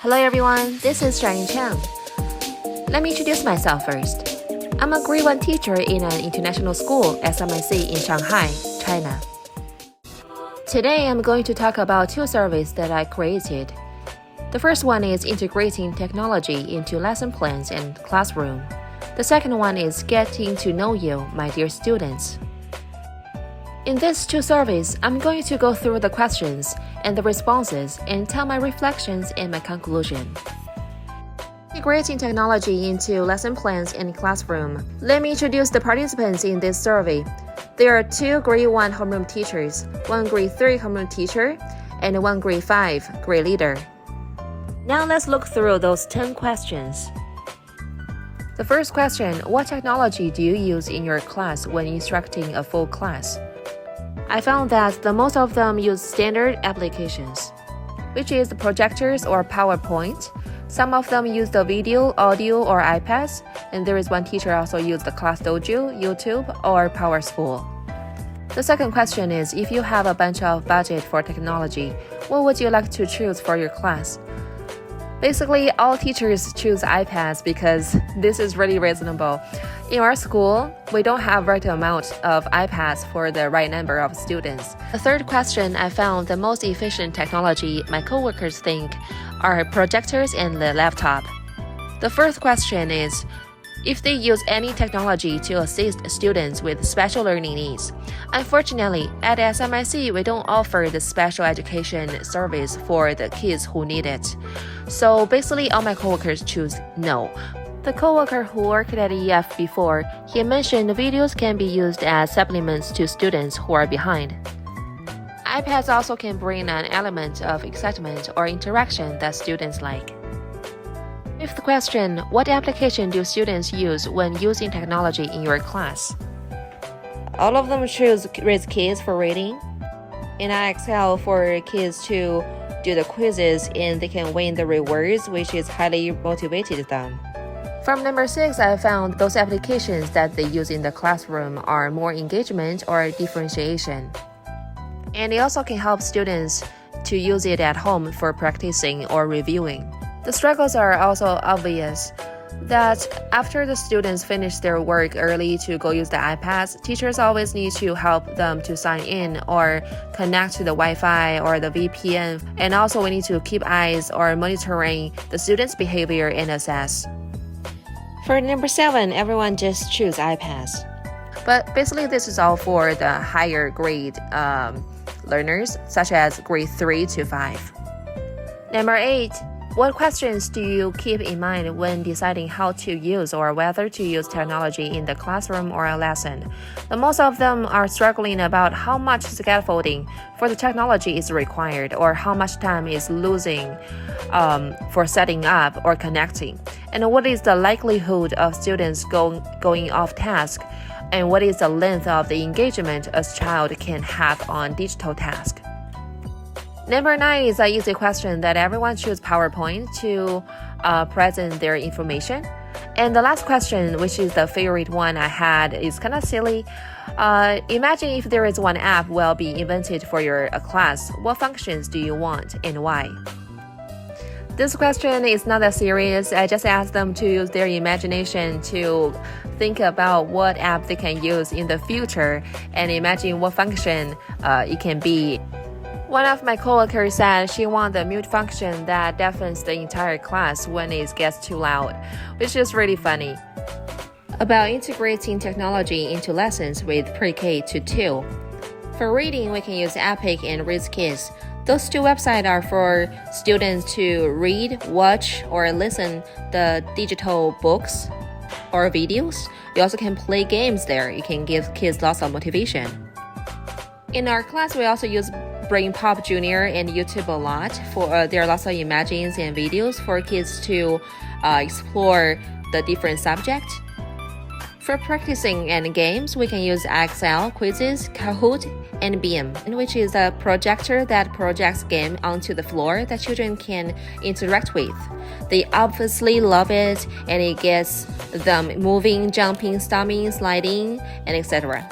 Hello everyone, this is Shining Chang. Let me introduce myself first. I'm a grade 1 teacher in an international school, SMIC, in Shanghai, China. Today I'm going to talk about two surveys that I created. The first one is integrating technology into lesson plans and classroom. The second one is getting to know you, my dear students. In these two surveys, I'm going to go through the questions and the responses and tell my reflections and my conclusion. Integrating technology into lesson plans and classroom. Let me introduce the participants in this survey. There are two grade 1 homeroom teachers, one grade 3 homeroom teacher, and one grade 5 grade leader. Now let's look through those 10 questions. The first question, what technology do you use in your class when instructing a full class? I found that the most of them use standard applications, which is projectors or PowerPoint. Some of them use the video, audio, or iPads, and there is one teacher also used the ClassDojo, YouTube, or PowerSchool. The second question is, if you have a bunch of budget for technology, what would you like to choose for your class? Basically, all teachers choose iPads because this is really reasonable. In our school, we don't have right amount of iPads for the right number of students. The third question, I found the most efficient technology my coworkers think are projectors and the laptop. The fourth question is, if they use any technology to assist students with special learning needs. Unfortunately, at SMIC, we don't offer the special education service for the kids who need it. So basically, all my coworkers choose no. The coworker who worked at EF before, he mentioned videos can be used as supplements to students who are behind. iPads also can bring an element of excitement or interaction that students like. Fifth question, what application do students use when using technology in your class? All of them choose RaseKids for reading, and IXL for kids to do the quizzes and they can win the rewards, which is highly motivated them. From number 6, I found those applications that they use in the classroom are more engagement or differentiation. And it also can help students to use it at home for practicing or reviewing. The struggles are also obvious that after the students finish their work early to go use the iPads, teachers always need to help them to sign in or connect to the Wi-Fi or the VPN, and also we need to keep eyes or monitoring the students' behavior and assess. For number 7, everyone just choose iPads. But basically this is all for the higher grade learners, such as grade 3 to 5. Number 8, what questions do you keep in mind when deciding how to use or whether to use technology in the classroom or a lesson? The most of them are struggling about how much scaffolding for the technology is required or how much time is losing for setting up or connecting, and what is the likelihood of students going off task, and what is the length of the engagement a child can have on digital task. Number 9 is an easy question that everyone chooses PowerPoint to present their information. And the last question, which is the favorite one I had, is kind of silly. Imagine if there is one app will be invented for your class. What functions do you want and why? This question is not that serious. I just asked them to use their imagination to think about what app they can use in the future and imagine what function it can be. One of my coworkers said she wants the mute function that deafens the entire class when it gets too loud, which is really funny. About integrating technology into lessons with pre-K to 2. For reading, we can use Epic and RaseKids. Those two websites are for students to read, watch, or listen the digital books or videos. You also can play games there. You can give kids lots of motivation. In our class, we also use BrainPop Junior and YouTube a lot. There are lots of images and videos for kids to explore the different subjects. For practicing and games, we can use IXL, Quizzes, Kahoot, and Beam, which is a projector that projects game onto the floor that children can interact with. They obviously love it, and it gets them moving, jumping, stomping, sliding, and etc.,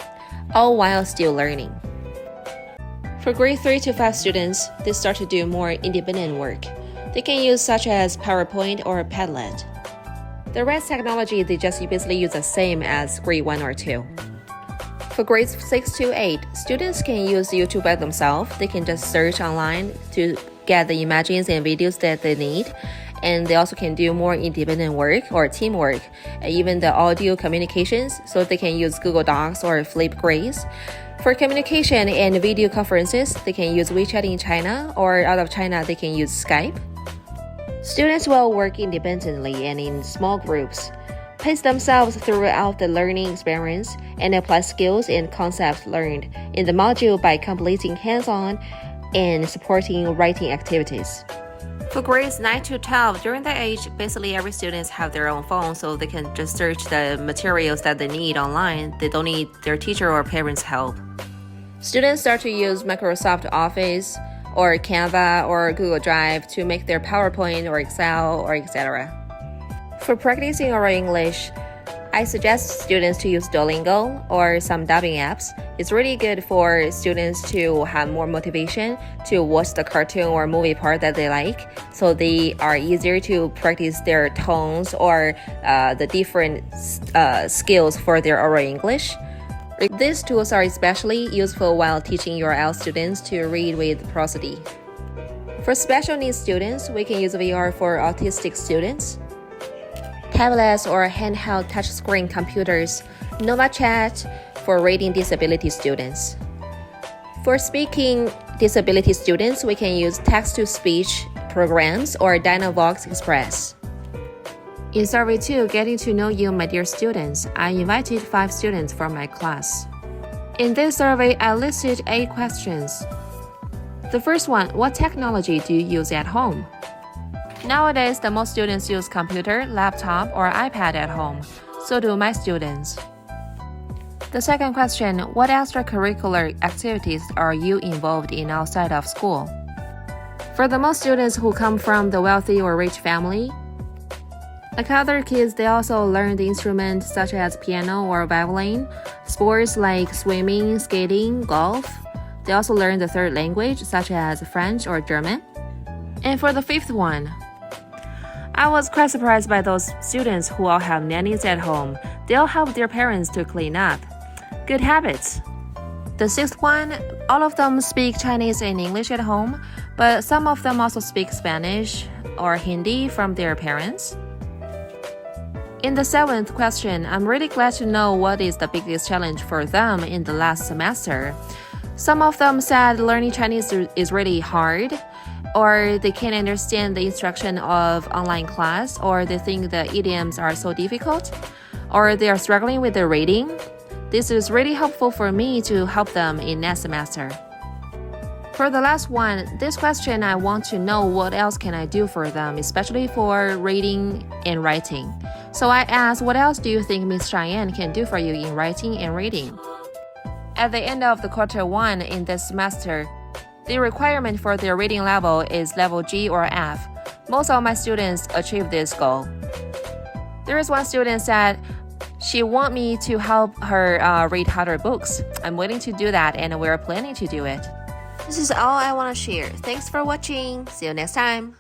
all while still learning. For grade 3 to 5 students, they start to do more independent work. they can use such as PowerPoint or Padlet. The rest technology they just basically use the same as grade 1 or 2. For grades 6 to 8, students can use YouTube by themselves. They can just search online to get the images and videos that they need. And they also can do more independent work or teamwork, and even the audio communications, so they can use Google Docs or Flipgrid. For communication and video conferences, they can use WeChat in China, or out of China, they can use Skype. Students will work independently and in small groups, pace themselves throughout the learning experience, and apply skills and concepts learned in the module by completing hands-on and supporting writing activities. For grades 9 to 12, during that age, basically every student have their own phone, so they can just search the materials that they need online. They don't need their teacher or parents' help. Students start to use Microsoft Office or Canva or Google Drive to make their PowerPoint or Excel or etc. For practicing oral English, I suggest students to use Duolingo or some dubbing apps. It's really good for students to have more motivation to watch the cartoon or movie part that they like, so they are easier to practice their tones or the different skills for their oral English. These tools are especially useful while teaching your IELTS students to read with prosody. For special needs students, we can use VR for autistic students, tablets or handheld touchscreen computers, NovaChat for reading disability students. For speaking disability students, we can use text-to-speech programs or Dynavox Express. In Survey 2, Getting to Know You, My Dear Students, I invited 5 students from my class. In this survey, I listed 8 questions. The first one, what technology do you use at home? Nowadays, the most students use computer, laptop, or iPad at home. So do my students. The second question, what extracurricular activities are you involved in outside of school? For the most students who come from the wealthy or rich family, like other kids, they also learn the instruments such as piano or violin, sports like swimming, skating, golf. They also learn the third language such as French or German. And for the fifth one, I was quite surprised by those students who all have nannies at home. They'll help their parents to clean up. Good habits. The sixth one, all of them speak Chinese and English at home, but some of them also speak Spanish or Hindi from their parents. In the seventh question, I'm really glad to know what is the biggest challenge for them in the last semester. Some of them said learning Chinese is really hard, or they can't understand the instruction of online class, or they think the idioms are so difficult, or they are struggling with the reading. This is really helpful for me to help them in next semester. For the last one, this question I want to know what else can I do for them, especially for reading and writing. So I asked, what else do you think Ms. Cheyenne can do for you in writing and reading? At the end of the quarter 1 in this semester, the requirement for their reading level is level G or F. Most of my students achieve this goal. There is one student said she wants me to help her read harder books. I'm willing to do that, and we're planning to do it. This is all I want to share. Thanks for watching. See you next time.